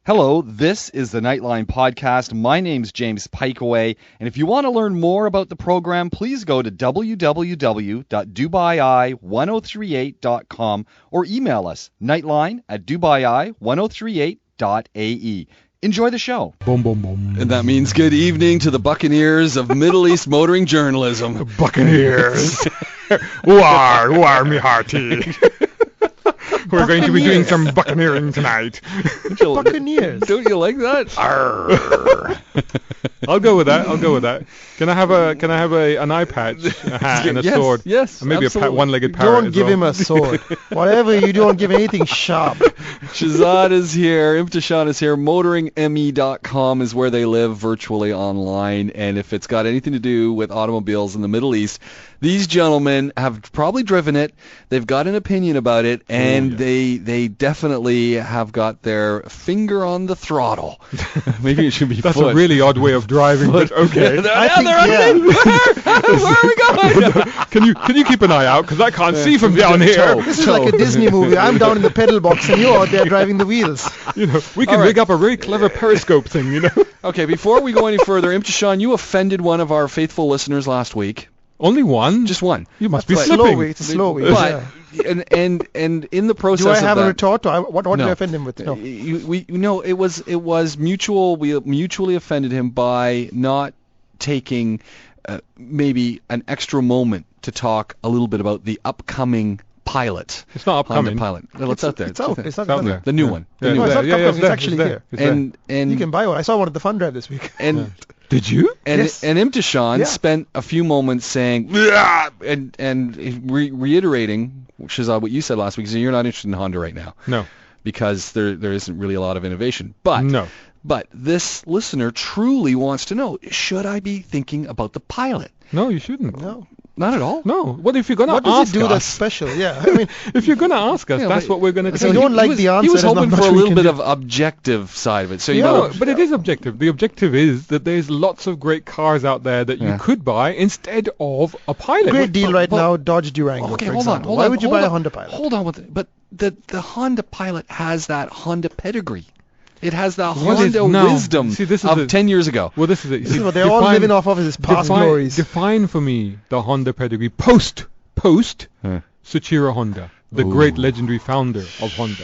Hello, this is the Nightline Podcast. My name's James Pikeway, and if you want to learn more about the program, please go to www.dubai1038.com or email us, nightline@dubai1038.ae. Enjoy the show. Boom, boom, boom. And that means good evening to the Buccaneers of Middle East motoring journalism. Buccaneers. War, me hearty. We're going to be doing some buccaneering tonight. Buccaneers. Don't you like that? Arr. I'll go with that. Can I have an eye patch, a hat, and a sword? Yes, and maybe absolutely. a one-legged parrot. Don't as give well. him a sword. Whatever you don't give anything sharp. Shazad is here. Imtishan is here. MotoringME.com is where they live virtually online. And if it's got anything to do with automobiles in the Middle East, these gentlemen have probably driven it. They've got an opinion about it, and they definitely have got their finger on the throttle. Maybe it should be That's foot. a really odd way of driving, but okay. Where are we going? Can you keep an eye out, because I can't see from down here. This is like a Disney movie. I'm down in the pedal box and you're out there driving the wheels. You know, we can rig up a very clever periscope thing, you know. Okay, before we go any further, Imtishan, you offended one of our faithful listeners last week. Only one? Just one. You must be It's slipping. a slow way. But and in the process Do I of have that, a retort? What did No. I offend him with? No. It was mutual. We mutually offended him by not taking maybe an extra moment to talk a little bit about the upcoming Pilot. It's not Honda upcoming. Pilot. Well, it's out there. It's out. It's not out coming. there. The new one. The Yeah, new No, it's one. not upcoming. It's there, actually there. here. It's there. And You can buy one. I saw one at the fun drive this week. and Did you? and Yes. and Imtishan Yeah. spent a few moments saying and reiterating, Shazad, what you said last week. So you're not interested in Honda right now No. because there isn't really a lot of innovation. But No. But this listener truly wants to know, should I be thinking about the Pilot? No, you shouldn't. No. Not at all. No. What if you're gonna What does ask it do us? that's special? Yeah. I mean, If you're gonna ask us, Yeah, that's but- what we're gonna If tell you you. don't like was, the he was answer, there's hoping not for a much we little can bit do. of objective side of it. So you No, know, but it is objective. The objective is that there's lots of great cars out there that Yeah. you could buy instead of a Pilot. great deal right but- now, Dodge Durango, okay, for hold on, example. hold Why on. would you hold buy a on, Honda Pilot? Hold on with it. But the Honda Pilot has that Honda pedigree. It has the What is- Honda no. wisdom See, this is of the- 10 years ago. Well, this is it. You This see, is what they're all living off of is his past glories. Define for me the Honda pedigree post Soichiro Honda, the great legendary founder of Honda.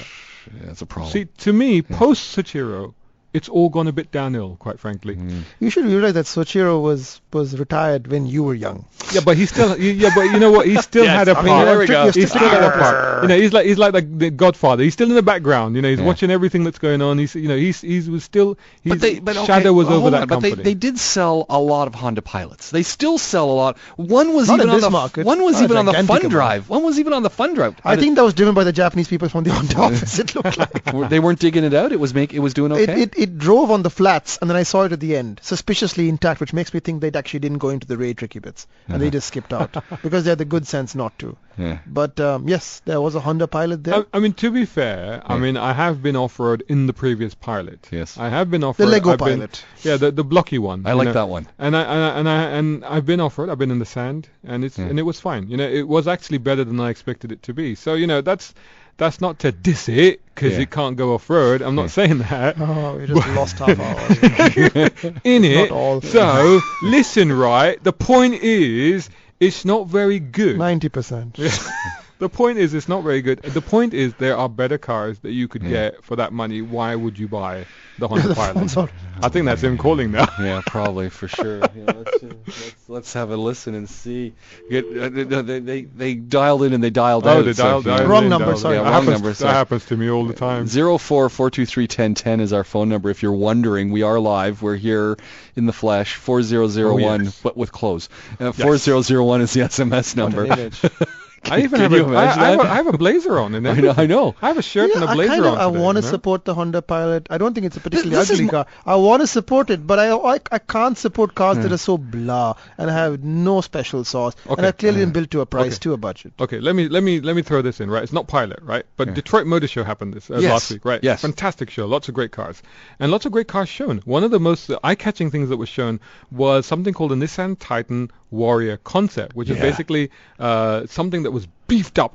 Yeah, that's a problem. See, to me, post Soichiro, it's all gone a bit downhill, quite frankly. You should realize that Soichiro was retired when you were young. Yeah, but he still, yeah, but you know what? He still Yes, had a I part. mean, there we go. He still had a part. You know, he's like the Godfather. He's still in the background. You know, he's watching everything that's going on. He's, you know, he was still. Shadow was over that company. But they did sell a lot of Honda Pilots. They still sell a lot. One was Not even in on this the market. one was Not a even on the gigantic Fun amount. Drive. One was even on the Fun Drive. I think that was driven by the Japanese people from the Honda office. It looked like They weren't digging it out. It was doing okay. it drove on the flats, and then I saw it at the end, suspiciously intact, which makes me think they actually didn't go into the very tricky bits, and they just skipped out because they had the good sense not to. Yeah. But yes, there was a Honda Pilot there. I mean, to be fair, I mean, I have been off-road in the previous Pilot. Yes. I have been off-road. The Lego I've been- Pilot. Yeah, the blocky one. I you like know. that one. And I've been off-road. I've been in the sand, and it was fine. You know, it was actually better than I expected it to be. So you know, that's not to diss it because Yeah. it can't go off-road. I'm not saying that. Oh, we just lost half hour. In it. Not all. So listen, right. The point is, it's not very good. 90%. The point is, it's not very good. The point is, there are better cars that you could get for that money. Why would you buy the Honda The Pilot? phone's on. I think that's him calling now. Yeah, probably for sure. Yeah, let's have a listen and see. They dialed in and they dialed out. They so dialed if you- out. Wrong They number, dialed sorry. out. Yeah, That wrong happens- number, That sorry. happens to me all the time. 04-423-1010 is our phone number. If you're wondering, we are live. We're here in the flesh. 4001, yes. but with clothes. 4001 is the SMS number. I even Can have you imagine that? I have a blazer on. And I know. I have a shirt and a blazer on. I today, want to you know? support the Honda Pilot. I don't think it's a particularly This is ugly car. I want to support it, but I can't support cars that are so blah and have no special sauce and Okay. are clearly been built to a price, Okay. to a budget. Okay, let me throw this in, right? It's not Pilot, right? But Detroit Motor Show happened this last week, right? Yes. Fantastic show, lots of great cars. And lots of great cars shown. One of the most eye-catching things that was shown was something called a Nissan Titan Warrior concept, which is basically something that was beefed up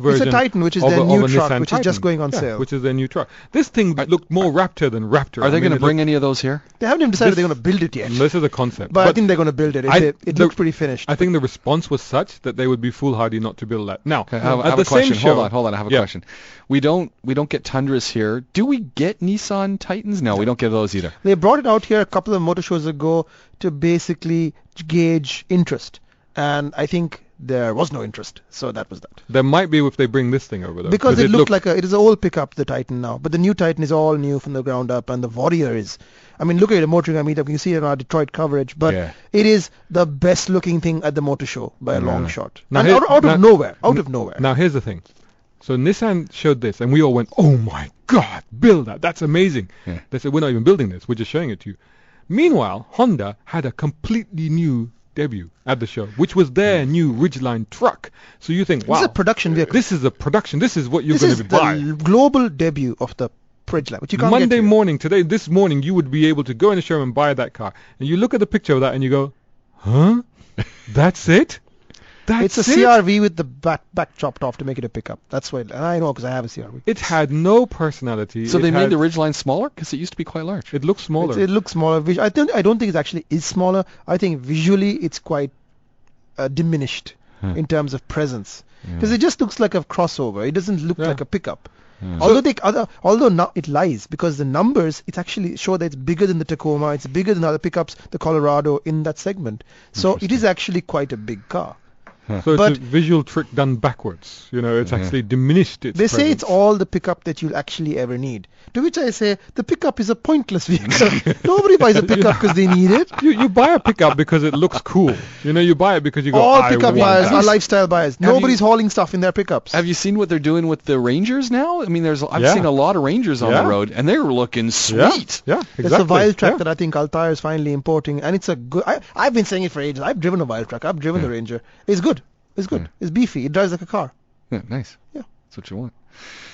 version. It's a Titan, which is of their a new Nissan truck, which is just Titan. going on Yeah, sale. which is their new truck. This thing looked more Raptor than Raptor. Are they going to it bring any of those here? They haven't even decided they're going to build it yet. This is a concept. But I think they're going to build it. It looks pretty finished. I think the response was such that they would be foolhardy not to build that. Now, Okay, I have at a the question. same show, Hold on. I have a Yeah. question. We don't get Tundras here. Do we get Nissan Titans? No, we don't get those either. They brought it out here a couple of motor shows ago to basically gauge interest, and I think there was no interest, so that was that. There might be if they bring this thing over though. Because it looked like it is an old pickup, the Titan now, but the new Titan is all new from the ground up, and the Warrior is. I mean, look at the Motoring meetup. You can see it in our Detroit coverage, but Yeah. it is the best looking thing at the motor show by a long shot. Now And here- out now- of nowhere, out of nowhere. Now here's the thing. So Nissan showed this, and we all went, "Oh my God, build that! That's amazing!" Yeah. They said, "We're not even building this. We're just showing it to you." Meanwhile, Honda had a completely new debut at the show, which was their new Ridgeline truck. So you think, wow, This is a production vehicle. this is a production. This is what you're This going is to be the buying. global debut of the Ridgeline, which you can't get Monday here. morning, this morning, you would be able to go in the showroom and buy that car. And you look at the picture of that and you go, huh? That's it? That's It's a it? CRV with the back chopped off to make it a pickup. That's why, and I know because I have a CRV. It had no personality. So It they made had- the Ridgeline smaller because it used to be quite large. It looks smaller. It looks smaller. I don't think it actually is smaller. I think visually it's quite diminished in terms of presence, because it just looks like a crossover. It doesn't look like a pickup. Although now it lies, because the numbers, it actually show that it's bigger than the Tacoma, it's bigger than other pickups, the Colorado in that segment. So it is actually quite a big car. So But- it's a visual trick done backwards. You know, it's actually diminished its They say it's presence. all the pickup that you'll actually ever need. To which I say, the pickup is a pointless vehicle. Nobody buys a pickup because they need it. You buy a pickup because it looks cool. You know, you buy it because you go, All I pickup want buyers that. are lifestyle buyers. Nobody's you- hauling stuff in their pickups. Have you seen what they're doing with the Rangers now? I mean, I've Yeah. seen a lot of Rangers on Yeah. the road, and they're looking Yeah, sweet. yeah, exactly. It's a Vile track yeah. that I think Altair is finally importing, and it's a good. I've been saying it for ages. I've driven a Vile track. I've driven the Ranger. It's good. It's good. Yeah. It's beefy. It drives like a car. Yeah, nice. Yeah. That's what you want.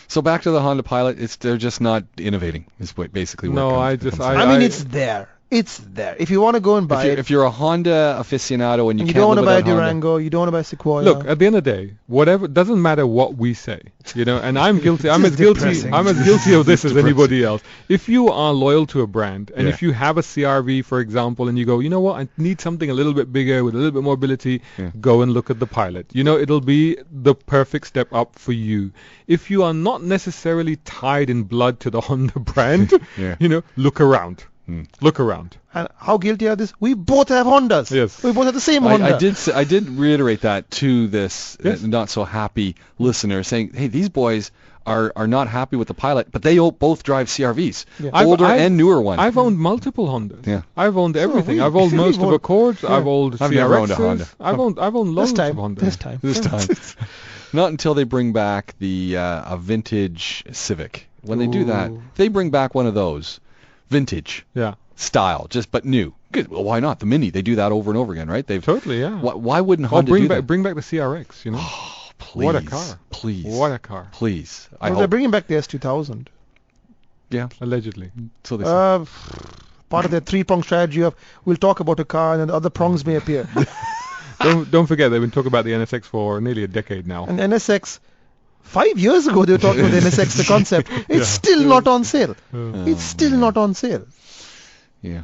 So back to the Honda Pilot. They're just not innovating. Is what basically. What No, it comes- I it just- comes I- down I mean, it's there. It's there. If you want to go and to. buy If you're a Honda aficionado and you you can't don't want to live buy a without Honda, Durango, you don't want to buy a Sequoia. Look, at the end of the day, whatever doesn't matter what we say, you know, and I'm guilty. I'm This as is guilty. depressing. I'm as guilty of this as Depressing. anybody else. If you are loyal to a brand, and Yeah. if you have a CRV, for example, and you go, you know what, I need something a little bit bigger with a little bit more ability, Yeah. go and look at the Pilot. You know, it'll be the perfect step up for you. If you are not necessarily tied in blood to the Honda brand, Yeah. you know, look around. Look around. And how guilty are this? We both have Hondas. Yes. We both have the same Honda. I did reiterate that to this Yes. not so happy listener, saying, "Hey, these boys are not happy with the Pilot, but they both drive CRVs, Yeah. older I've- and newer ones." I've owned multiple Hondas. Yeah. I've owned everything. we- I've owned we've most of owned- Accords. yeah. I've owned I've never owned a CRXs. Honda. I've owned this loads of time. Hondas. This time. This time. Not until they bring back the a vintage Civic. When they do that, Ooh. if they bring back one of those vintage Yeah. style, but new. Good. Well, why not? The Mini, they do that over and over again, right? They've. Totally, yeah. Why wouldn't Oh, Honda bring do back that? bring back the CRX, you know. Oh, please. What a car. Please. What a car. Please. I Well, they're hope. bringing back the S2000. Yeah, allegedly. So they say. Part of their three-prong strategy of we'll talk about a car and then the other prongs may appear. don't forget they've been talking about the NSX for nearly a decade now. And NSX, 5 years ago they were talking about the NSX, the concept. It's still not on sale. It's still not on sale. Yeah.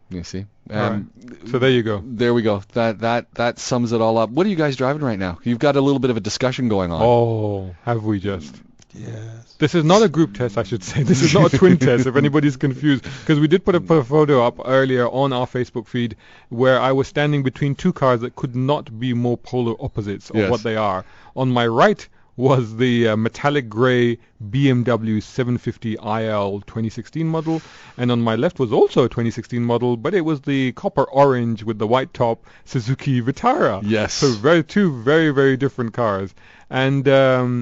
You see. Alright. So there you go. There we go. That sums it all up. What are you guys driving right now? You've got a little bit of a discussion going on. Oh, have we just? Yes. This is not a group test, I should say. This is not a twin test, if anybody's confused. Because we did put a photo up earlier on our Facebook feed where I was standing between two cars that could not be more polar opposites of Yes. what they are. On my right was the metallic grey BMW 750 IL 2016 model, and on my left was also a 2016 model, but it was the copper orange with the white top Suzuki Vitara. Yes. So two very, very different cars. And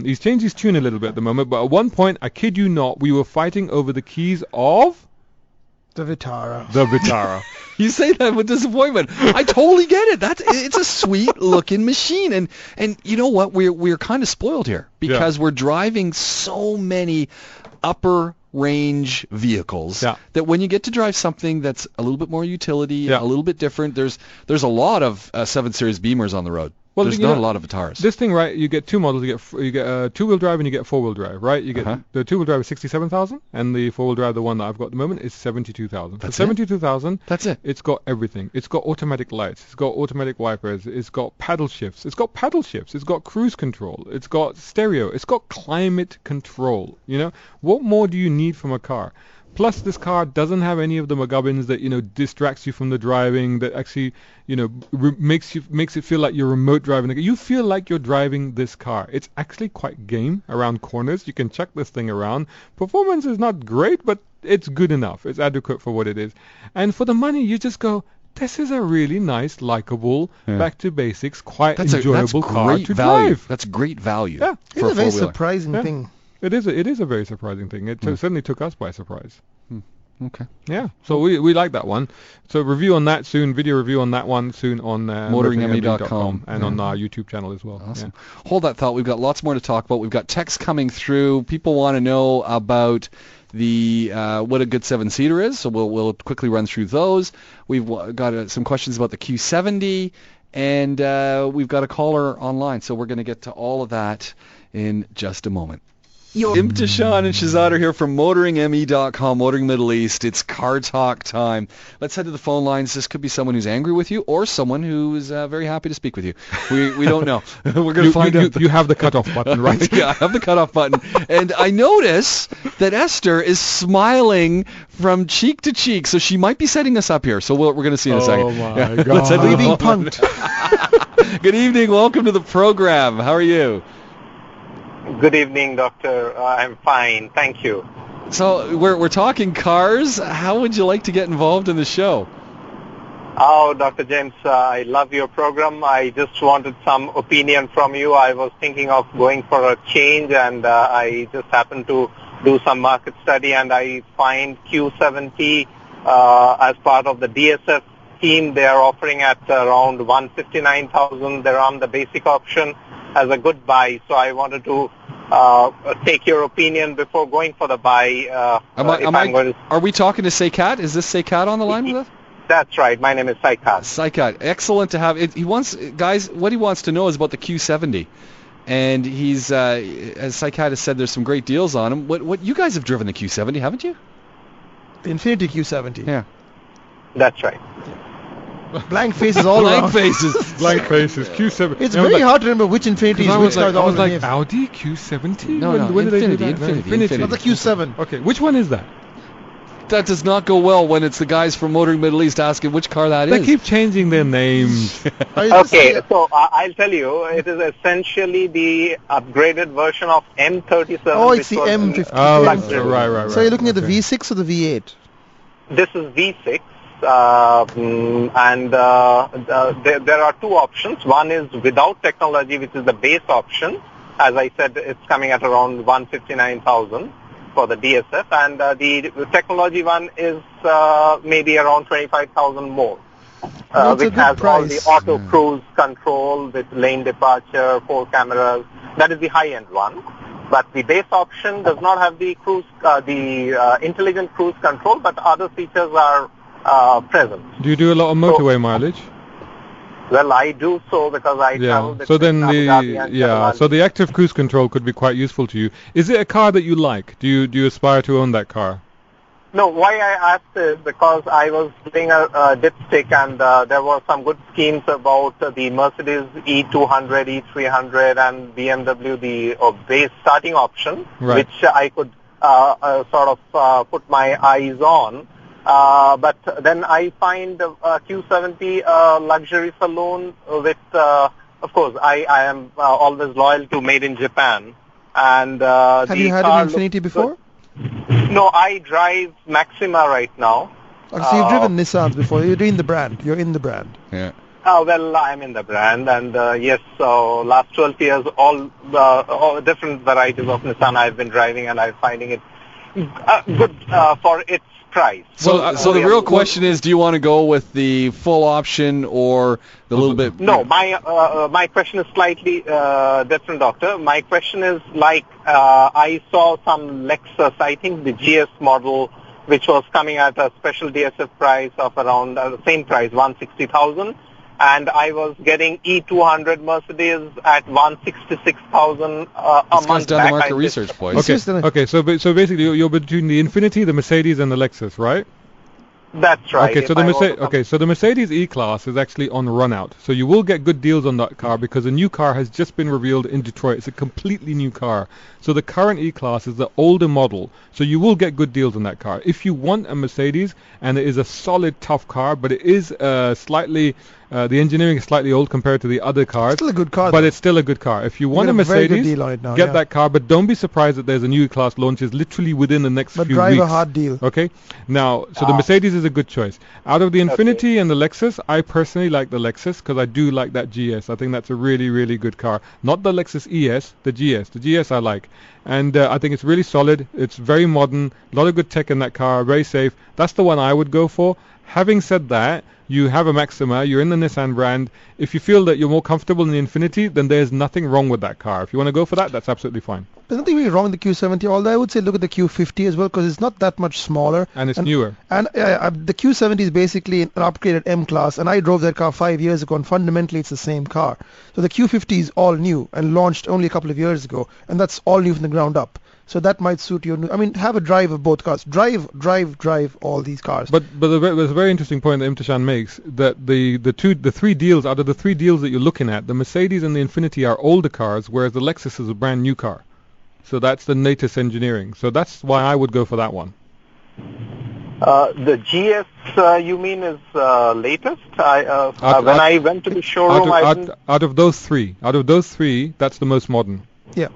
he's changed his tune a little bit at the moment, but at one point, I kid you not, we were fighting over the keys of The Vitara. the Vitara. You say that with disappointment. I totally get it. It's a sweet looking machine, and you know what? We're kind of spoiled here because we're driving so many upper range vehicles that when you get to drive something that's a little bit more utility, a little bit different. There's a lot of 7 Series Beamers on the road Well, There's you not know, a lot of Vitaras. This thing, right? You get two models. You get two-wheel drive and you get four-wheel drive, right? You get the two-wheel drive is 67,000, and the four-wheel drive, the one that I've got at the moment, is 72,000. For 72,000, That's it. it's got everything. It's got automatic lights. It's got automatic wipers. It's got paddle shifts. It's got cruise control. It's got stereo. It's got climate control. You know, what more do you need from a car? Plus, this car doesn't have any of the McGubbins that, you know, distracts you from the driving, that actually, you know, makes it feel like you're remote driving. You feel like you're driving this car. It's actually quite game around corners. You can chuck this thing around. Performance is not great, but it's good enough. It's adequate for what it is. And for the money, you just go, this is a really nice, likable, back to basics, quite enjoyable car to drive. That's great value. Yeah. It's a very surprising thing. It is a very surprising thing. It certainly took us by surprise. Okay. Yeah. So we like that one. So review on that soon. Video review on that one soon on motoringme.com and on our YouTube channel as well. Awesome. Yeah. Hold that thought. We've got lots more to talk about. We've got texts coming through. People want to know about the what a good 7-seater is. So we'll quickly run through those. We've got some questions about the Q70, and we've got a caller online. So we're going to get to all of that in just a moment. Imtishan and Shahzad are here from motoringme.com, Motoring Middle East. It's car talk time. Let's head to the phone lines. This could be someone who's angry with you or someone who's very happy to speak with you. We don't know. We're going to find out. You have the cutoff button, right? Yeah, I have the cutoff button. And I notice that Esther is smiling from cheek to cheek, so she might be setting us up here. So we're going to see in a second. Oh, my God. Let's head to the being phone. punked. Good evening. Welcome to the program. How are you? Good evening, Doctor. I'm fine. Thank you. So we're talking cars. How would you like to get involved in the show? Oh, Dr. James, I love your program. I just wanted some opinion from you. I was thinking of going for a change, and I just happened to do some market study, and I find Q70 as part of the DSF scheme. They are offering at around 159,000 dirham, the basic option, as a good buy. So I wanted to take your opinion before going for the buy. Are we talking to Saykat? Is this Saykat on the line with us? That's right. My name is Saykat. Saykat, excellent to have. What he wants to know is about the Q70, and he's as Saykat has said, there's some great deals on them. What you guys have driven the Q70, haven't you? The Infiniti Q70. Yeah. That's right. Blank faces all around. Blank faces. Q7. It's very hard to remember which Infiniti is which car. I was like, Audi Q70? No, when did they do that? Infiniti. Not the Q7. Okay, which one is that? That does not go well when it's the guys from Motoring Middle East asking which car that is. They keep changing their names. Okay, so I'll tell you, it is essentially the upgraded version of M37. Oh, it's the M50. Oh, right. So you're looking at the V6 or the V8? This is V6. And there are two options. One is without technology, which is the base option. As I said, it's coming at around 159,000 for the DSF, and the technology one is maybe around 25,000 more, which has all the auto cruise control with lane departure, 4 cameras. That is the high-end one. But the base option does not have the intelligent cruise control, but other features are present. Do you do a lot of motorway mileage? Well, I do so because I travel between So then the active cruise control could be quite useful to you. Is it a car that you like? Do you aspire to own that car? No, why I asked is because I was doing a dipstick, and there were some good schemes about the Mercedes E200, E300, and BMW, the base starting option, which I could sort of put my eyes on. But then I find Q70 luxury saloon with, of course, I am always loyal to Made in Japan. And have you had an Infiniti before? No, I drive Maxima right now. Oh, so you've driven Nissans before. You're in the brand. Yeah. Well, I'm in the brand, and yes, so last 12 years, all different varieties of Nissan I've been driving, and I'm finding it good for its price. So the real question is, do you want to go with the full option or the little bit? No, my question is slightly different, Doctor. My question is like I saw some Lexus, I think the GS model, which was coming at a special DSF price of around the same price, 160,000. and I was getting E200 Mercedes at 166,000 a This month goes down back. to market I research, boys. Okay. So basically, you're between the Infiniti, the Mercedes, and the Lexus, right? That's right. Okay, so the Mercedes E-Class is actually on run out. So you will get good deals on that car because a new car has just been revealed in Detroit. It's a completely new car. So the current E-Class is the older model. So you will get good deals on that car. If you want a Mercedes, and it is a solid, tough car, but it is slightly, the engineering is slightly old compared to the other cars. Still a good car, but though. it's still a good car. If you want get a a very good Mercedes, deal on it now, get yeah. that car. But don't be surprised that there's a new E-Class launches literally within the next But few drive weeks. a hard deal. Okay. Now, so the Mercedes is a good choice. Out of the Infiniti and the Lexus, I personally like the Lexus because I do like that GS. I think that's a really, really good car. Not the Lexus ES, the GS. The GS I like. And I think it's really solid. It's very modern. A lot of good tech in that car. Very safe. That's the one I would go for. Having said that, you have a Maxima, you're in the Nissan brand. If you feel that you're more comfortable in the Infiniti, then there's nothing wrong with that car. If you want to go for that, that's absolutely fine. There's nothing really wrong with the Q70, although I would say look at the Q50 as well because it's not that much smaller. And it's newer. And the Q70 is basically an upgraded M-Class, and I drove that car 5 years ago, and fundamentally it's the same car. So the Q50 is all new and launched only a couple of years ago, and that's all new from the ground up. So that might suit your new. I mean, have a drive of both cars. Drive all these cars. But there's a very interesting point that Imtishan makes that the three deals out of the three deals that you're looking at, the Mercedes and the Infiniti are older cars, whereas the Lexus is a brand new car. So that's the latest engineering. So that's why I would go for that one. The GS you mean is latest? When I went to the showroom, out of those three, that's the most modern. Yeah.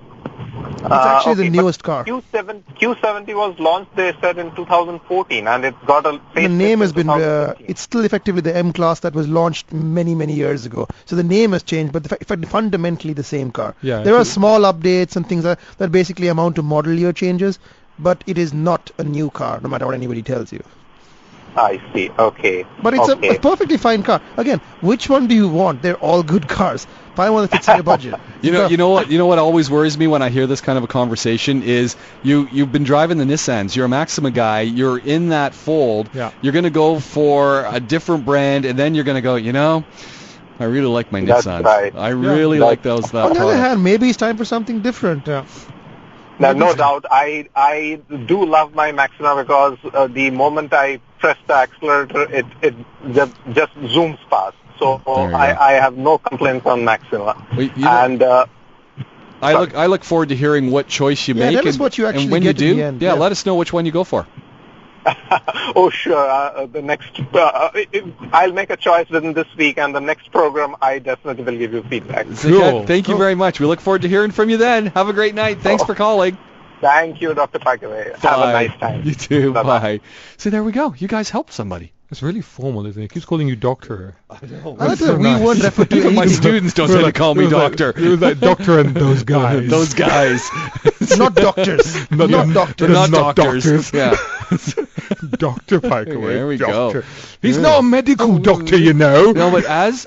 It's actually the newest car. Q70 was launched, they said, in 2014, and it got a facelift. The name has been, 2015. it's still effectively the M-Class that was launched many, many years ago. So the name has changed, but fundamentally the same car. Yeah, there are small updates and things that basically amount to model year changes, but it is not a new car, no matter what anybody tells you. I see. Okay. But it's a perfectly fine car. Again, which one do you want? They're all good cars. Find one that fits in your budget. You know what always worries me when I hear this kind of a conversation is you've been driving the Nissans. You're a Maxima guy. You're in that fold. Yeah. You're going to go for a different brand, and then you're going to go, I really like my That's Nissans. right. I really like those. On the other hand, maybe it's time for something different. Yeah. No doubt. I do love my Maxima because the moment I press the accelerator, it just zooms past. So I have no complaints on Maxima. Well, I look forward to hearing what choice you make. Tell us what you actually and when get you do, in the end. let us know which one you go for. Oh, sure. The next, I'll make a choice within this week, and the next program, I definitely will give you feedback. Cool. Thank you very much. We look forward to hearing from you then. Have a great night. Thanks for calling. Thank you, Dr. Pakaway. Have a nice time. You too. Bye-bye. Bye. So there we go. You guys helped somebody. It's really formal, isn't it? He keeps calling you doctor. I like that we weren't referred to Even my anybody. students don't tend to call me doctor. It was like doctor and those guys. Those guys. Not doctors. Not doctors. They're not Not doctors. doctors. Yeah. Dr. Pikeway. There we doctor. go. He's not a medical doctor, you know. No, but as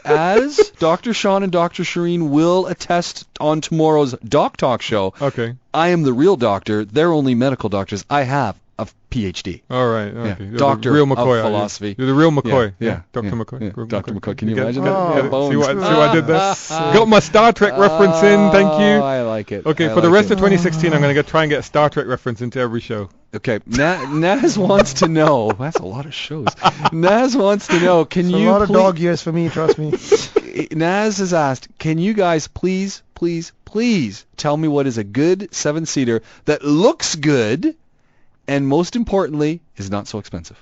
Dr. Sean and Dr. Shireen will attest on tomorrow's Doc Talk show, Okay. I am the real doctor. They're only medical doctors. I have a PhD. All right. Okay. Yeah. You're Doctor the real of McCoy. are you? philosophy. You're the real McCoy. Yeah. Dr. Yeah. McCoy. Yeah. Real Dr. McCoy. Can you Get imagine it? that? Get Yeah, it? bones. See what I did there? Got my Star Trek reference in. Thank you. I like it. Okay, I for the like rest it. of 2016, I'm going to try and get a Star Trek reference into every show. Okay, Naz wants to know. That's a lot of shows. Naz wants to know. Can It's you a lot of please- dog years for me, trust me. Naz has asked, can you guys please tell me what is a good 7-seater that looks good and most importantly is not so expensive?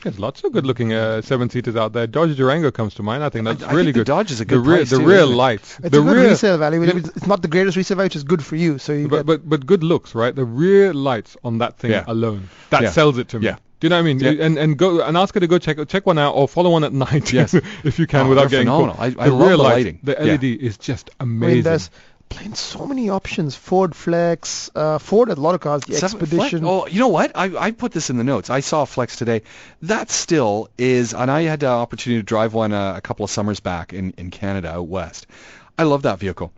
There's lots of good-looking 7-seaters out there. Dodge Durango comes to mind. I think that's I really think the good. Dodge is a good the rear, price the too, rear isn't it? lights. It's the a good rear, resale value. It's not the greatest resale value, which is good for you. So you get but good looks, right? The rear lights on that thing Yeah. alone, that Yeah. sells it to me. Yeah. Do you know what I mean? Yeah. And go and ask her to go check one out or follow one at night Yes. if you can Oh, without they're getting phenomenal. caught. I love rear the light, lighting. The Yeah. LED is just I mean, amazing. there's so many options. Ford Flex, Ford had a lot of cars. The Expedition. Oh, you know what? I put this in the notes. I saw a Flex today. That still is, and I had the opportunity to drive one a couple of summers back in Canada out west. I love that vehicle.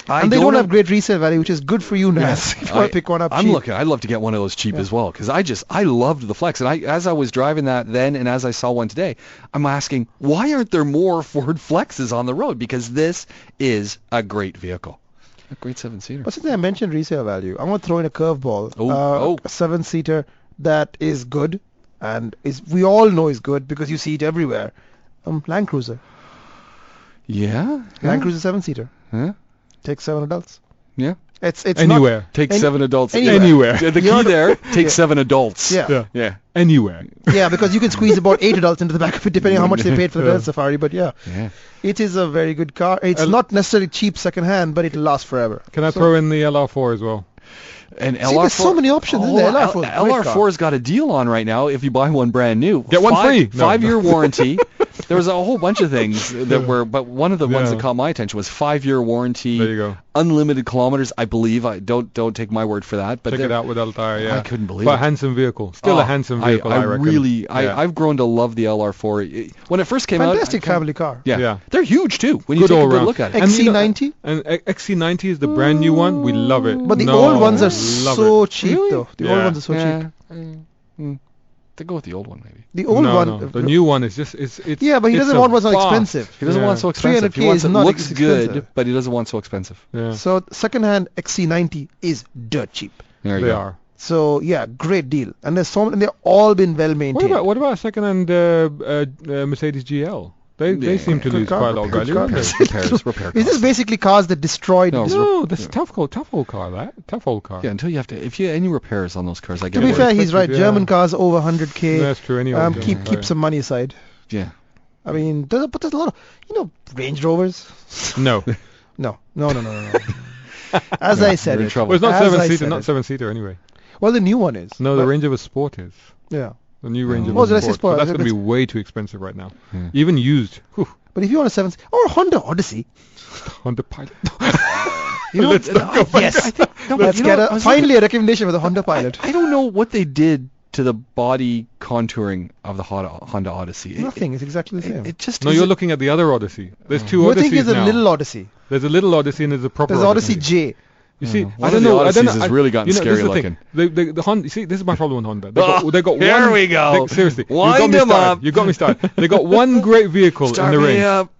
And they don't have great resale value, which is good for you, Nas. If you want to pick one up I'm cheap. looking. I'd love to get one of those cheap as well, because I loved the Flex, and as I was driving that then, and as I saw one today, I'm asking, why aren't there more Ford Flexes on the road? Because this is a great vehicle, a great 7-seater. But since I mentioned resale value, I want to throw in a curveball. A 7-seater that is good, and we all know is good because you see it everywhere. Land Cruiser. Yeah. Land Cruiser 7-seater. Yeah. Take 7 adults. Yeah. It's anywhere. Take 7 adults. Anywhere. The key there, take 7 adults. Yeah. Anywhere. Yeah, because you can squeeze about 8 adults into the back of it, depending on how much they paid for the Desert Safari. But yeah, it is a very good car. It's not necessarily cheap second hand, but it'll last forever. Can I throw in the LR4 as well? And See, there's so many options in there. LR4's got a deal on right now. If you buy one brand new, get one free. 5-year warranty. There was a whole bunch of things that were, but one of the ones that caught my attention was 5-year warranty. There you go. Unlimited kilometers, I believe. I don't take my word for that, but check it out with Altair. Yeah, I couldn't believe but it. a handsome vehicle, still a handsome vehicle. I reckon. I've grown to love the LR4. When it first came out, fantastic family car. Yeah, they're huge too. When good you take a good around. look at it. XC90. And XC90 is the brand new one. We love it. But the old ones are so cheap, though. The old ones are so cheap. To go with the old one, maybe. The old one. No. The new one is just it's. Yeah, but he doesn't want one so expensive. He doesn't want so expensive. 300K He wants is it not looks expensive. good, but he doesn't want so expensive. Yeah. So second-hand XC90 is dirt cheap. There you They go. are. So yeah, great deal. And there's so many, and they've all been well maintained. What about second-hand Mercedes GL? They seem to Good lose car, quite a lot of good value. car. Repair Is this basically cars that destroyed? No, No, that's a tough old car. Tough old car. Yeah, until you have to. If you any repairs on those cars, I get To be it. fair, he's right. Yeah. German cars over 100K. That's true. Anyway, Keep some money aside. Yeah. I mean, there's a lot of, Range Rovers. No. No. As I said, you're in it. trouble. Well, it's not As I 7-seater. said Not it. 7-seater anyway. Well, the new one is. No, the But- Range Rover Sport is. Yeah. The new Range Oh, Rover did I say Sport. Sport? But that's going to be way too expensive right now. Yeah. Even used. Whew. But if you want a 7 or a Honda Odyssey, Honda Pilot. you know, Let's not go back. yes, No, but let's you know, get I was finally a recommendation with a Honda Pilot. I don't know what they did to the body contouring of the Honda Odyssey. Nothing. It's exactly the same. It just No, isn't- you're looking at the other Odyssey. There's two you Odysseys think it's a now. little Odyssey? There's a little Odyssey and there's a proper There's Odyssey J. You see, One I of don't the know. I don't Odysseys know. has really gotten this scary is the looking. thing. The Honda. You see, this is my problem with Honda. They got here one. we go. Seriously, Wind you got me them started. up. You got me started. They got one great vehicle Start in the me range. up.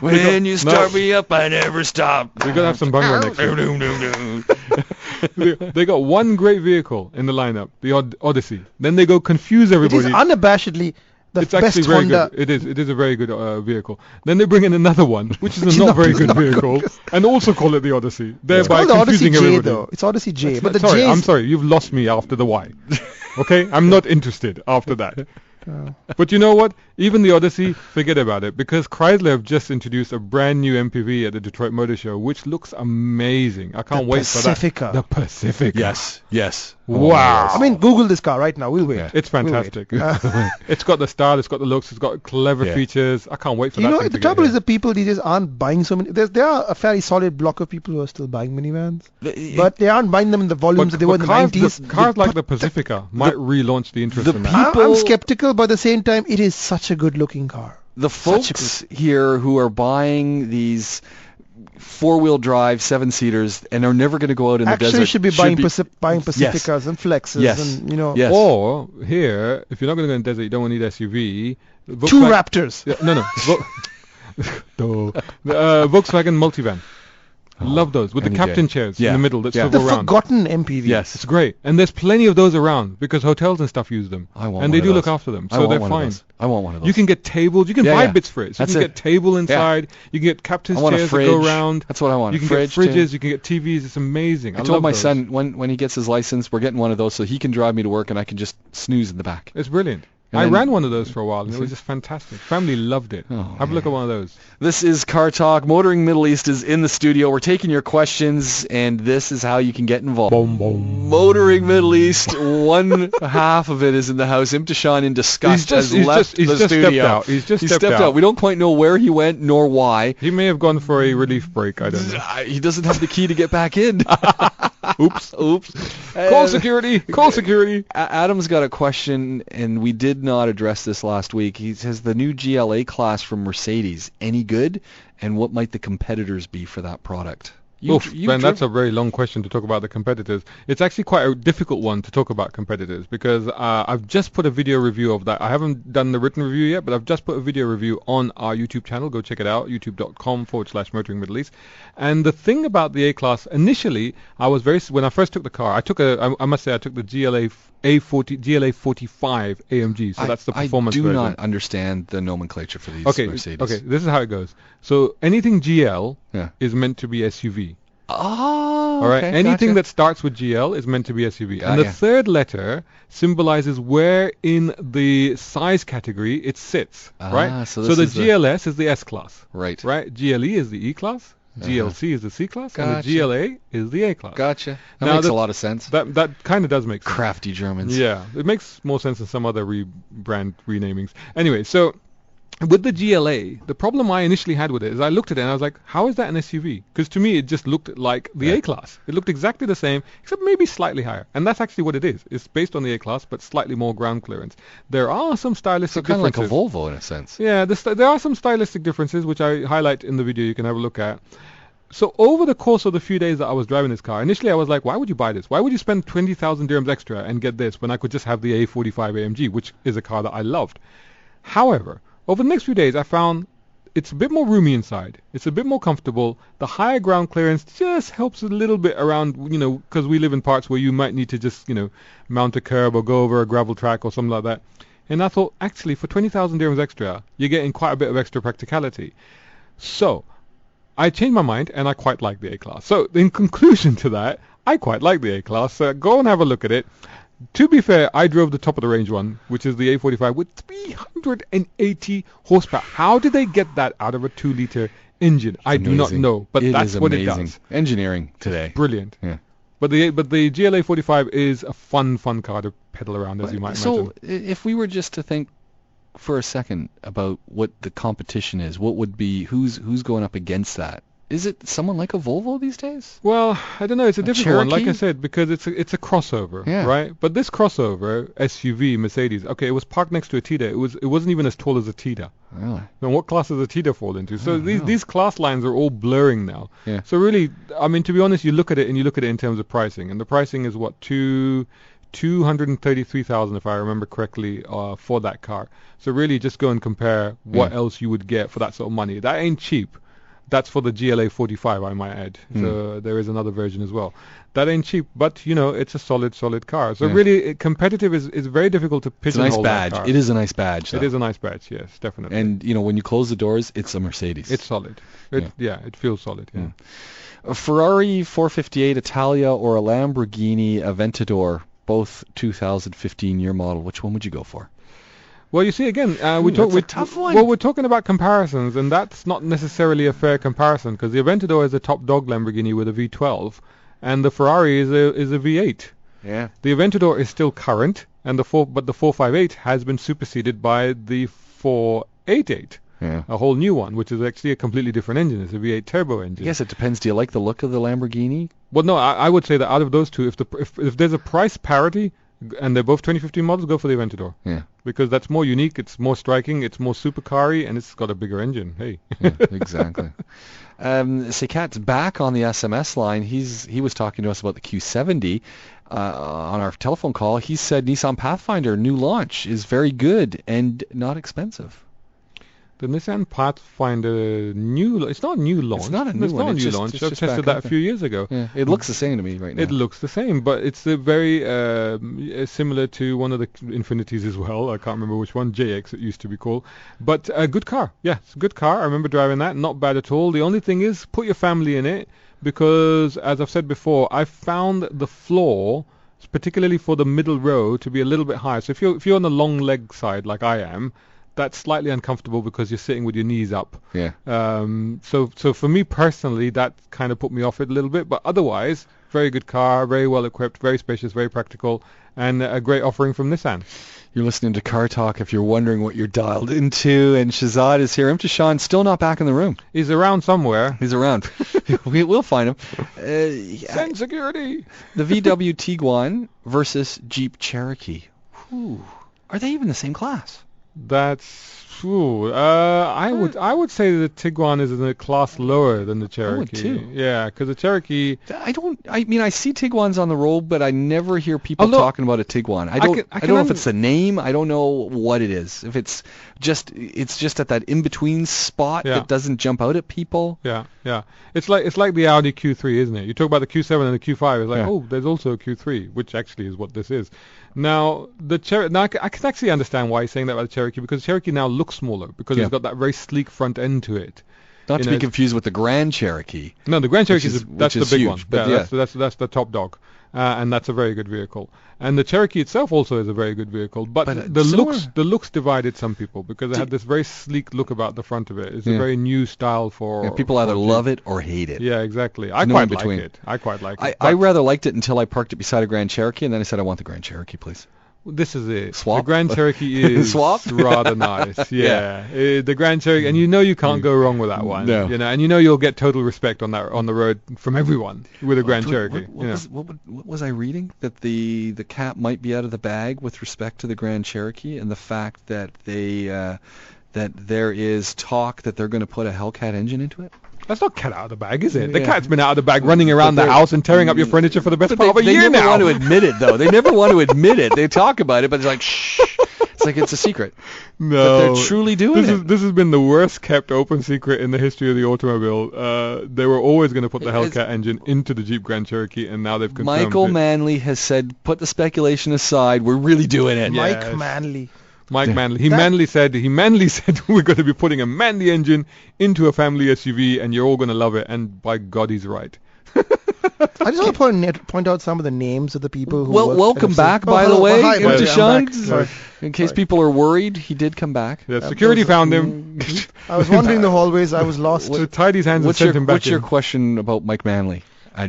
When you start me up, I never stop. We gotta have some bungalow next year. Doom, doom, doom. They got one great vehicle in the lineup, the Odyssey. Then they go confuse It everybody. is unabashedly the It's best actually very Honda. good. It is a very good vehicle. Then they bring in another one, which is Which is a not not- very is good not good. vehicle, and also call it the Odyssey, It's thereby called the Odyssey confusing J everybody. though. It's Odyssey J, but the sorry, J I'm is sorry, you've lost me after the Y. Okay, I'm not interested after that. But you know what? Even the Odyssey, forget about it, because Chrysler have just introduced a brand new MPV at the Detroit Motor Show, which looks amazing. I can't wait Pacifica. for that. The Pacifica. Yes. Wow. I mean, Google this car right now. We'll wait. Yeah. It's We'll wait. fantastic. It's got the style, it's got the looks, it's got clever Yeah. features. I can't wait for You that know, thing the to trouble get is here. the people these days aren't buying so many. There are a fairly solid block of people who are still buying minivans, but they aren't buying them in the volumes that they were in the cars, 90s. cars like the Pacifica might relaunch the interest in that. I'm skeptical, but at the same time, it is such a good-looking car. The folks here who are buying these four-wheel drive 7-seaters and are never going to go out in the desert Actually, should be buying Pacificas and Flexes Yes. and, you know, Yes. Or here, if you're not going to go in the desert, you don't need SUV. two Raptors. Yeah, no. Volkswagen Multivan. Love those with the NEJ. captain chairs in the middle that The swivel around. forgotten MPV. Yes. It's great, and there's plenty of those around because hotels and stuff use them, I want and one they of do those. look after them, I so want they're one of fine. those. I want one of those. You can get tables. You can Yeah, buy yeah. bits for it. So That's you can it. get table inside. You can get captain's I want a chairs fridge. that go around. That's what I want. You a can fridge get fridges. too. You can get TVs. It's amazing. I love told my those. son when he gets his license, we're getting one of those so he can drive me to work and I can just snooze in the back. It's brilliant. And I then- ran one of those for a while, and it was just fantastic. Family loved it. Oh, Have a look at one of those. This is Car Talk. Motoring Middle East is in the studio. We're taking your questions, and this is how you can get involved. Boom, boom. Motoring Middle East, one half of it is in the house. Imtishan in disgust has left the stepped studio. out. He's just He stepped stepped out. out. We don't quite know where he went nor why. He may have gone for a relief break. I don't know. He doesn't have the key to get back in. Oops. Oops. Call security. Call security. Adam's got a question, and we did did not address this last week. He says the new GLA class from Mercedes, any good? And what might the competitors be for that product? Ben, that's a very long question to talk about the competitors. It's actually quite a difficult one to talk about competitors because I've just put a video review of that. I haven't done the written review yet, but I've just put a video review on our YouTube channel. Go check it out, youtube.com/Motoring Middle East. And the thing about the A-Class, initially, when I first took the car, I must say I took the GLA 45 AMG, so that's the performance version. I do not understand the nomenclature for these Mercedes. Okay, this is how it goes. So anything GL is meant to be SUV. Oh, all right. okay, Anything gotcha. that starts with GL is meant to be SUV, and the third letter symbolizes where in the size category it sits. Right. So the GLS is the S class. Right. Right. GLE is the E class. GLC is the C class, and the GLA is the A class. Gotcha. That makes a lot of sense. That kind of does make sense. Crafty Germans. Yeah, it makes more sense than some other rebrand renamings. Anyway, so with the GLA, the problem I initially had with it is I looked at it and I was like, how is that an SUV? Because to me it just looked like the A-Class. It looked exactly the same, except maybe slightly higher. And that's actually what it is. It's based on the A-Class, but slightly more ground clearance. There are some stylistic differences. Kind of like a Volvo in a sense. Yeah, there are some stylistic differences, which I highlight in the video. You can have a look at. So over the course of the few days that I was driving this car, initially I was like, why would you buy this? Why would you spend 20,000 dirhams extra and get this when I could just have the A45 AMG, which is a car that I loved? However, over the next few days, I found it's a bit more roomy inside. It's a bit more comfortable. The higher ground clearance just helps a little bit around, because we live in parts where you might need to just, mount a curb or go over a gravel track or something like that. And I thought, actually, for 20,000 dirhams extra, you're getting quite a bit of extra practicality. So I changed my mind, and I quite like the A-Class. So in conclusion to that, I quite like the A-Class. So go and have a look at it. To be fair, I drove the top of the range one, which is the A45 with 380 horsepower. How did they get that out of a 2-liter engine? I do not know, but that's what it does. Engineering today. Brilliant. Yeah. But the GLA 45 is a fun car to pedal around, as you might imagine. So if we were just to think for a second about what the competition is, what would be who's going up against that? Is it someone like a Volvo these days? Well, I don't know. It's a difficult one, like I Cherokee? said, because it's a crossover, Yeah. right? But this crossover SUV Mercedes, okay, it was parked next to a Tida. It wasn't even as tall as a Tida. Really? Then what class does a Tida fall into? So these class lines are all blurring now. Yeah. So really, I mean, to be honest, you look at it in terms of pricing, and the pricing is what 233,000, if I remember correctly, for that car. So really, just go and compare what else you would get for that sort of money. That ain't cheap. That's for the GLA 45, I might add. So there is another version as well. That ain't cheap, but it's a solid car. So really, competitive is very difficult to pigeonhole. It's a nice badge. That car. It is a nice badge. It is a nice badge, yes, definitely. And when you close the doors, it's a Mercedes. It's solid. It feels solid. Yeah. A Ferrari 458 Italia or a Lamborghini Aventador, both 2015 year model. Which one would you go for? Well, you see, again, that's a tough one. Well, we're talking about comparisons, and that's not necessarily a fair comparison because the Aventador is a top dog Lamborghini with a V12, and the Ferrari is a V8. Yeah. The Aventador is still current, and the 458 has been superseded by the 488. Yeah. A whole new one, which is actually a completely different engine. It's a V8 turbo engine. I guess it depends. Do you like the look of the Lamborghini? Well, no, I would say that out of those two, if there's a price parity and they're both 2015 models, go for the Aventador. Yeah. Because that's more unique, it's more striking, it's more supercar-y, and it's got a bigger engine. Hey. Yeah, exactly. Sekat's back on the SMS line. He was talking to us about the Q70 on our telephone call. He said Nissan Pathfinder new launch is very good and not expensive. The Nissan Pathfinder it's not a new launch. It's not a new one. Launch. I've tested that a few years ago. Yeah, it looks the same to me right now. It looks the same, but it's a very similar to one of the Infinitis as well. I can't remember which one, JX it used to be called. But a good car. Yeah, it's a good car. I remember driving that. Not bad at all. The only thing is put your family in it because, as I've said before, I found the floor, particularly for the middle row, to be a little bit high. So if you're on the long leg side like I am, that's slightly uncomfortable because you're sitting with your knees up. Yeah. So for me personally, that kind of put me off it a little bit. But otherwise, very good car, very well equipped, very spacious, very practical, and a great offering from Nissan. You're listening to Car Talk if you're wondering what you're dialed into. And Shahzad is here. Imtishan still not back in the room. He's around somewhere. He's around. We'll find him. Send security. The VW Tiguan versus Jeep Cherokee. Whew. Are they even the same class? That's true. I would say the Tiguan is in a class lower than the Cherokee. would too. Yeah, because the Cherokee. I mean, I see Tiguans on the road, but I never hear people Although, talking about a Tiguan. I don't know if it's the name. I don't know what it is. If it's just at that in-between spot that doesn't jump out at people. Yeah. It's like the Audi Q3, isn't it? You talk about the Q7 and the Q5. It's like, oh, there's also a Q3, which actually is what this is. Now, I can actually understand why he's saying that about the Cherokee, because the Cherokee now looks smaller because it's got that very sleek front end to it. Not to be confused with the Grand Cherokee. No, the Grand Cherokee that's the big huge, one. But that's the top dog, and that's a very good vehicle. And the Cherokee itself also is a very good vehicle. But the looks divided some people because it had this very sleek look about the front of it. It's a very new style for. People either love it or hate it. Yeah, exactly. I quite like it. I rather liked it until I parked it beside a Grand Cherokee, and then I said, I want the Grand Cherokee, please. This is it. Swap? The Grand Cherokee is rather nice. Yeah. The Grand Cherokee, and you can't go wrong with that one. No. And you'll get total respect on the road from everyone with a Grand Cherokee. What was I reading? That the cat might be out of the bag with respect to the Grand Cherokee, and the fact that that there is talk that they're going to put a Hellcat engine into it. That's not cat out of the bag, is it? The cat's been out of the bag running around the house and tearing up your furniture for the best part of a year now. They never want to admit it, though. They never want to admit it. They talk about it, but it's like, shh. It's like it's a secret. No. But they're truly doing it. This has been the worst kept open secret in the history of the automobile. They were always going to put the Hellcat engine into the Jeep Grand Cherokee, and now they've confirmed Michael Manley has said, put the speculation aside. We're really doing it. Mike Manley. Mike Manley. He manly said we're going to be putting a Manley engine into a family SUV, and you're all going to love it. And by God, he's right. I just want to point out some of the names of the people who. Well, welcome back, by the way, Sean. Sorry. In case people are worried, he did come back. Yeah, security found him. I was wandering the hallways. I was lost. So tied his hands and sent him back. What's your question about Mike Manley?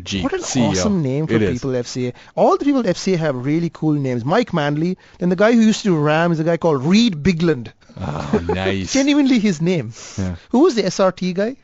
Jeep what an CEO. Awesome name for people at FCA. All the people at FCA have really cool names. Mike Manley. Then the guy who used to do Ram is a guy called Reed Bigland. Oh, nice. Genuinely his name. Yeah. Who was the SRT guy?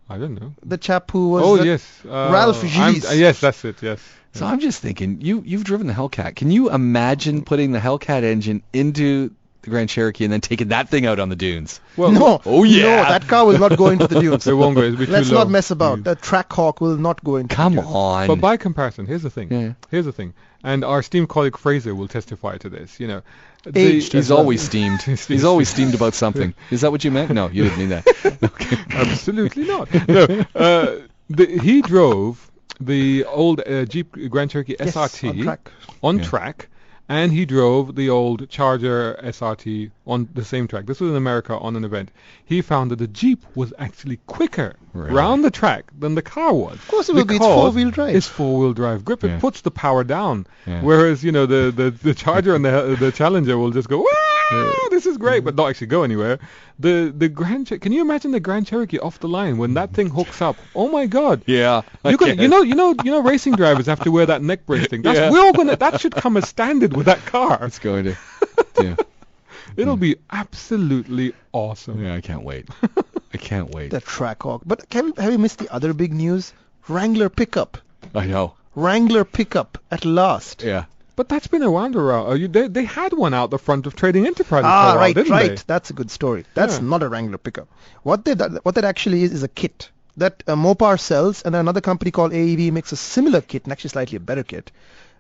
I don't know. The chap who was Ralph Gilles. Yes, that's it, yes. So I'm just thinking, you've driven the Hellcat. Can you imagine putting the Hellcat engine into the Grand Cherokee and then taking that thing out on the dunes? Well, no. Oh, yeah. No, that car will not go into the dunes. It won't go. It'll be Let's too low. not mess about. The Trackhawk will not go into the dunes. Come on. But by comparison, here's the thing. Yeah. Here's the thing. And our esteemed colleague Fraser will testify to this. He's always steamed. He's always steamed about something. Is that what you meant? No, you didn't mean that. Okay. Absolutely not. No. He drove the old Jeep Grand Cherokee SRT on track, and he drove the old Charger SRT on the same track. This was in America on an event. He found that the Jeep was actually quicker round the track than the car was. Of course it will be. It's four-wheel drive. It's four-wheel drive grip. It puts the power down. Yeah. Whereas, the Charger and the Challenger will just go, wow, this is great, but not actually go anywhere. Can you imagine the Grand Cherokee off the line when that thing hooks up? Oh my God! Yeah, racing drivers have to wear that neck brace thing. That should come as standard with that car. It's going to. Yeah. It'll be absolutely awesome. Yeah, I can't wait. I can't wait. The Trackhawk. But have you missed the other big news? Wrangler pickup. I know. Wrangler pickup at last. Yeah. But that's been around. They had one out the front of Trading Enterprises. Right. They? That's a good story. That's not a Wrangler pickup. What that actually is a kit that Mopar sells, and another company called AEV makes a similar kit, and actually slightly a better kit.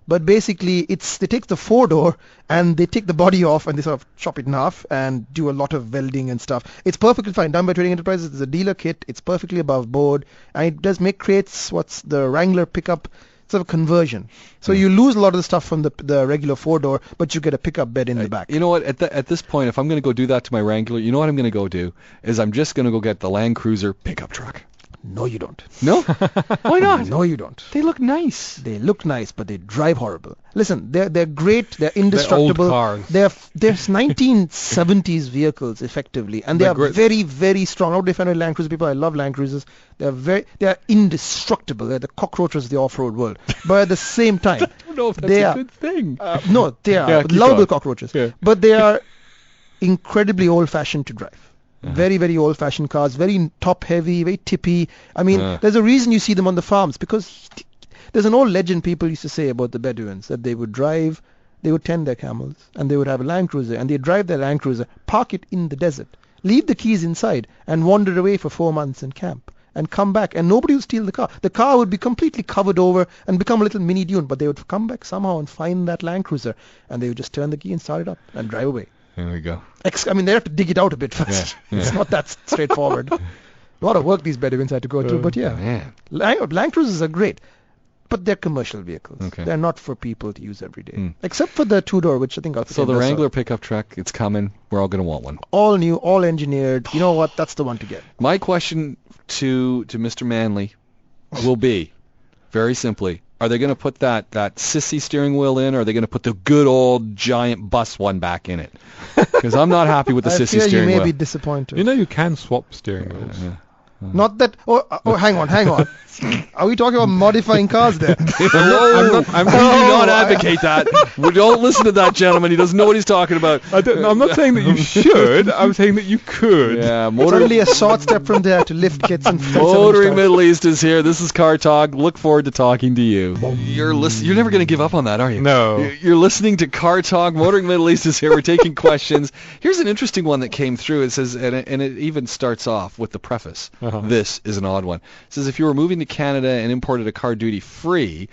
But basically, they take the four-door and they take the body off and they sort of chop it in half and do a lot of welding and stuff. It's perfectly fine. Done by Trading Enterprises. It's a dealer kit. It's perfectly above board, and it does creates what's the Wrangler pickup sort of conversion. So you lose a lot of the stuff from the regular four-door, but you get a pickup bed in the back. You know what? At this point, if I'm going to go do that to my Wrangler, you know what I'm going to go do is I'm just going to go get the Land Cruiser pickup truck. No, you don't. No? Why not? No, you don't. They look nice. They look nice, but they drive horrible. Listen, they're great. They're indestructible. They're old cars. They're 1970s vehicles, effectively, and they are very, very strong. How do they find Land Cruiser people? I love Land Cruisers. They're indestructible. They're the cockroaches of the off-road world. But at the same time, I don't know if that's a good thing. No, they are lovable cockroaches. Yeah. But they are incredibly old-fashioned to drive. Very, very old-fashioned cars, very top-heavy, very tippy. I mean, there's a reason you see them on the farms, because there's an old legend people used to say about the Bedouins, that they would drive they would tend their camels, and they would have a Land Cruiser, and they'd drive their Land Cruiser, park it in the desert, leave the keys inside, and wander away for 4 months and camp, and come back, and nobody would steal the car. The car would be completely covered over and become a little mini dune, but they would come back somehow and find that Land Cruiser, and they would just turn the key and start it up and drive away. There we go. I mean, they have to dig it out a bit first. Yeah. It's not that straightforward. A lot of work these Bedouins had to go through, but yeah. Man. Land Cruisers are great, but they're commercial vehicles. Okay. They're not for people to use every day, except for the two-door, which I think. So the Wrangler pickup truck, it's coming. We're all going to want one. All new, all engineered. You know what? That's the one to get. My question to Mr. Manley will be, very simply, are they going to put that sissy steering wheel in, or are they going to put the good old giant bus one back in it? Because I'm not happy with the sissy I fear steering you may wheel. be disappointed. You know you can swap steering wheels. Yeah. Not that. Oh, hang on. Are we talking about modifying cars there? We do not advocate that. We don't listen to that gentleman. He doesn't know what he's talking about. I'm not saying that you should. I'm saying that you could. Yeah, It's only a short step from there to lift kits and Motoring Middle East is here. This is Car Talk. Look forward to talking to you. You're never going to give up on that, are you? No. You're listening to Car Talk. Motoring Middle East is here. We're taking questions. Here's an interesting one that came through. It says, and it even starts off with the preface. This is an odd one. It says, if you were moving to Canada and imported a car duty free,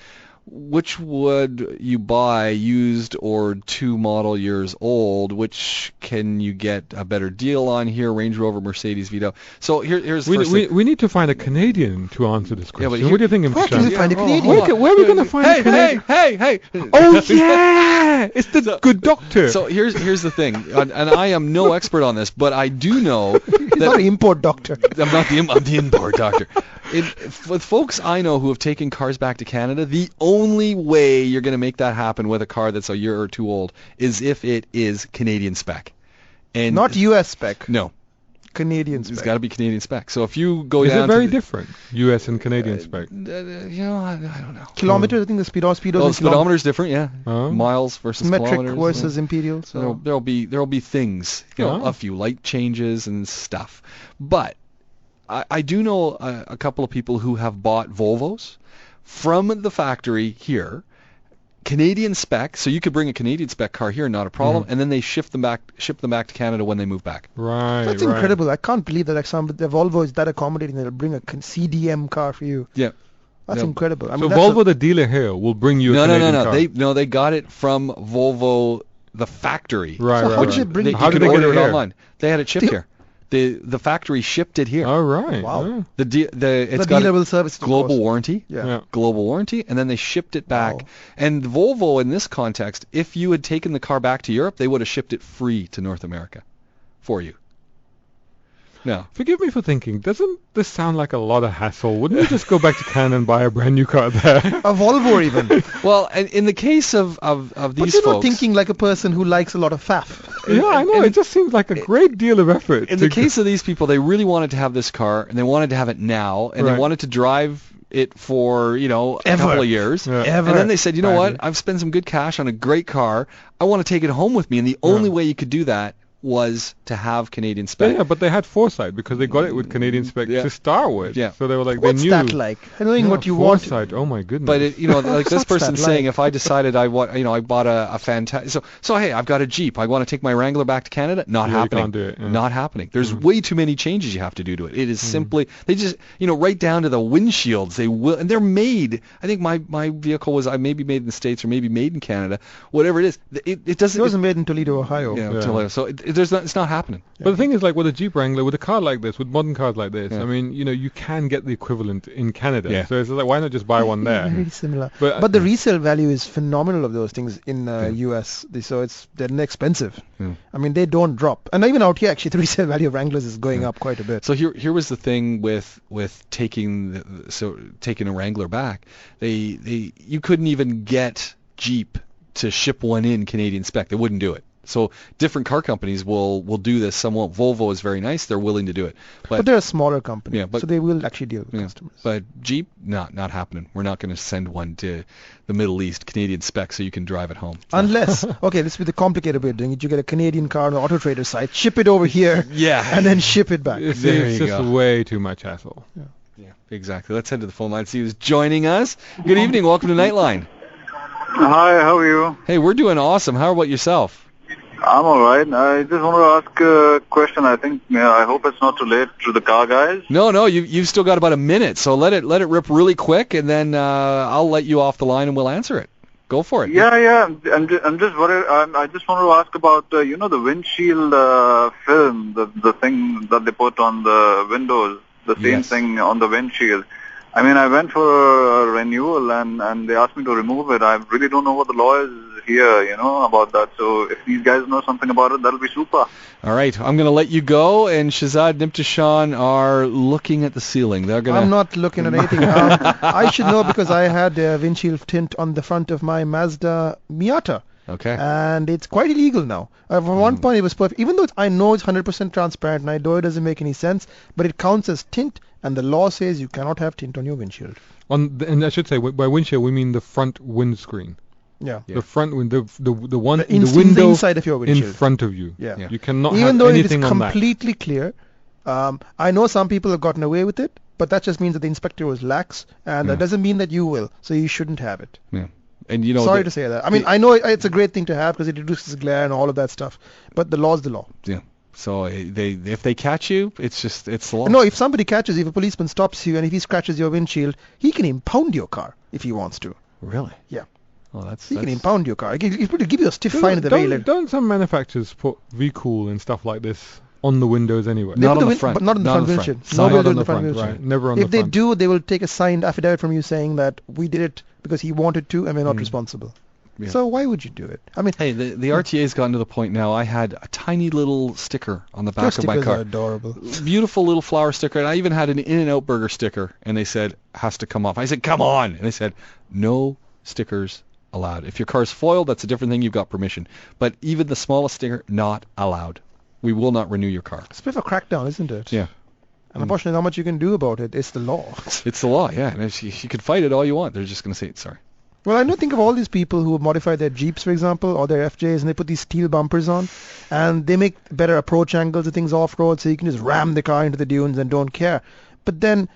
which would you buy, used or 2 model years old? Which can you get a better deal on here? Range Rover, Mercedes, Vito. So here's the first thing. We need to find a Canadian to answer this question. but What do you think, Where can we find a Canadian? Where are we going to find a Canadian? Hey! Oh yeah, it's the good doctor. So here's the thing, and I am no expert on this, but I do know He's not an import doctor. I'm the import doctor. With folks I know who have taken cars back to Canada, the only way you're going to make that happen with a car that's a year or 2 old is if it is Canadian spec. And Not U.S. spec. No. Canadian spec. It's got to be Canadian spec. So if you go Is down it very to different, U.S. and Canadian spec? I don't know. Kilometers, I think the speedometer. The speedometer's different, yeah. Oh. Miles versus Metric kilometers. versus imperial. So. There'll be things, a few light changes and stuff. But I do know a couple of people who have bought Volvos from the factory here, Canadian spec, so you could bring a Canadian spec car here, not a problem, and then they ship them back to Canada when they move back. Right. That's incredible. I can't believe that the Volvo is that accommodating. They'll bring a CDM car for you. Yeah. That's incredible. I So mean, that's Volvo, the dealer here, will bring you a Canadian car. They got it from Volvo, the factory. Right, So right. how did right. you bring You it? How could did they get order it it here? online. They had it shipped here. The factory shipped it here. All right. Wow. Oh. It's the got dealer a will service it, of global course. warranty. Yeah. Global warranty, and then they shipped it back. Wow. And Volvo, in this context, if you had taken the car back to Europe, they would have shipped it free to North America for you. No. Forgive me for thinking, doesn't this sound like a lot of hassle? Wouldn't you just go back to Canada and buy a brand new car there? A Volvo even. Well, and in the case of But these you're folks, not thinking like a person who likes a lot of faff. Yeah, I know. It just seems like a great deal of effort. in the case of these people, they really wanted to have this car, and they wanted to have it now, and they Right. wanted to drive it for, a couple of years. Yeah. Ever. And then they said, you know what? Badly. I've spent some good cash on a great car. I want to take it home with me. And the only way you could do that was to have Canadian spec. Yeah, but they had foresight because they got it with Canadian spec Yeah. to start with. Yeah. So they were like, What's they knew. that like? Knowing what you want. foresight. Oh my goodness. But like this What's person that saying, like? if I decided I bought a fantastic, so hey, I've got a Jeep. I want to take my Wrangler back to Canada. Not Yeah, you happening. can't do it, yeah. Not happening. There's way too many changes you have to do to it. It is simply they just right down to the windshields. They will, and they're made. I think my vehicle was maybe made in the States or maybe made in Canada. Whatever it is, it doesn't. It wasn't made in Toledo, Ohio. So it's not happening. But the thing is, like with a Jeep Wrangler, with a car like this, with modern cars like this, I mean, you can get the equivalent in Canada. Yeah. So it's like, why not just buy one there? Very similar. But- But the resale value is phenomenal of those things in US. So they're inexpensive. I mean, they don't drop. And even out here, actually, the resale value of Wranglers is going up quite a bit. So here was the thing with taking a Wrangler back. You couldn't even get Jeep to ship one in Canadian spec. They wouldn't do it. So different car companies will do this somewhat. Volvo is very nice; they're willing to do it. But they're a smaller company, Yeah, but- so they will actually deal with customers. But Jeep, not happening. We're not going to send one to the Middle East, Canadian spec, so you can drive it home. Unless, okay, this will be the complicated way of doing it. You get a Canadian car on the Auto Trader site, ship it over here, Yeah. and then ship it back. It's There you just go. way too much hassle. Yeah, exactly. Let's head to the phone line. See who's joining us. Good evening. Welcome to Nightline. Hi, how are you? Hey, we're doing awesome. How about yourself? I'm alright. I just want to ask a question. I think, I hope it's not too late to the car guys. No, you've still got about a minute, so let it rip really quick, and then I'll let you off the line and we'll answer it. Go for it. Yeah. I'm just worried. I just want to ask about, the windshield film, the thing that they put on the windows, the same Yes. thing on the windshield. I mean, I went for a renewal and they asked me to remove it. I really don't know what the law is here, about that. So if these guys know something about it, that'll be super. All right, I'm going to let you go, and Shahzad and Imtishan are looking at the ceiling. They're going to... I'm not looking at anything. I should know because I had a windshield tint on the front of my Mazda Miata. Okay. And it's quite illegal now. At one point it was perfect. Even though I know it's 100% transparent and I know it doesn't make any sense, but it counts as tint, and the law says you cannot have tint on your windshield. And I should say, by windshield we mean the front windscreen. Yeah. The front window, the one, In the window the inside of your windshield. in front of you. Yeah. You cannot Even have though it is anything on that. completely clear, I know some people have gotten away with it, but that just means that the inspector was lax, and that doesn't mean that you will. So you shouldn't have it. Yeah. And Sorry to say that. I mean, I know it's a great thing to have because it reduces glare and all of that stuff, but the law's the law. Yeah. So if they catch you, it's the law. No, if somebody catches you, if a policeman stops you and if he scratches your windshield, he can impound your car if he wants to. Really? Yeah. Oh, that's... He can impound your car. He'll give you a stiff fine at the very least. Don't some manufacturers put V-Cool and stuff like this on the windows anyway? Not put on the front. But not on the Not front on the windshield. front. Nobody Not do on in the the front front, windshield. right? Never on the If they front. do, they will take a signed affidavit from you saying that we did it because he wanted to and we're not responsible. Yeah. So why would you do it? I mean, Hey, the RTA's gotten to the point now. I had a tiny little sticker on the your back of my stickers car. are adorable. Beautiful little flower sticker, and I even had an In-N-Out burger sticker, and they said has to come off. I said, come on, and they said no stickers allowed. If your car's foiled, that's a different thing. You've got permission, but even the smallest sticker not allowed. We will not renew your car. It's a bit of a crackdown, isn't it? Yeah, And unfortunately, not much you can do about it. It's the law. it's the law. Yeah, and if you could fight it all you want. They're just going to say sorry. Well, I know. Think of all these people who modify their Jeeps, for example, or their FJs, and they put these steel bumpers on, and they make better approach angles and things off-road, so you can just ram the car into the dunes and don't care. But then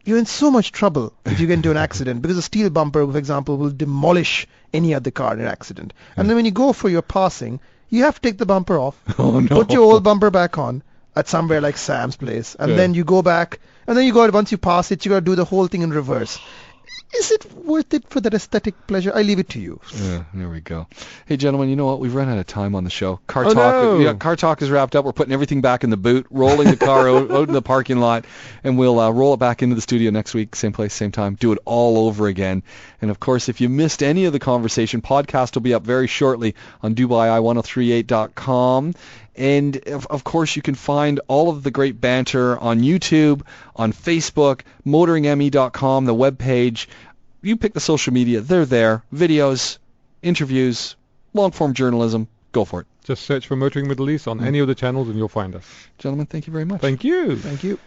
you're in so much trouble if you get into an accident because a steel bumper, for example, will demolish any other car in an accident. And then when you go for your passing, you have to take the bumper off, Oh no! put your old bumper back on at somewhere like Sam's place, and then you go back, and then you go, once you pass it, you got to do the whole thing in reverse. Is it worth it for that aesthetic pleasure? I leave it to you. Yeah, there we go. Hey, gentlemen, you know what? We've run out of time on the show. Car Oh, talk. no. Yeah, car talk is wrapped up. We're putting everything back in the boot, rolling the car out in the parking lot, and we'll roll it back into the studio next week, same place, same time. Do it all over again. And of course, if you missed any of the conversation, podcast will be up very shortly on DubaiI1038.com. And of course, you can find all of the great banter on YouTube, on Facebook, motoringme.com, the webpage. You pick the social media. They're there. Videos, interviews, long-form journalism. Go for it. Just search for Motoring Middle East on any of the channels and you'll find us. Gentlemen, thank you very much. Thank you. Thank you.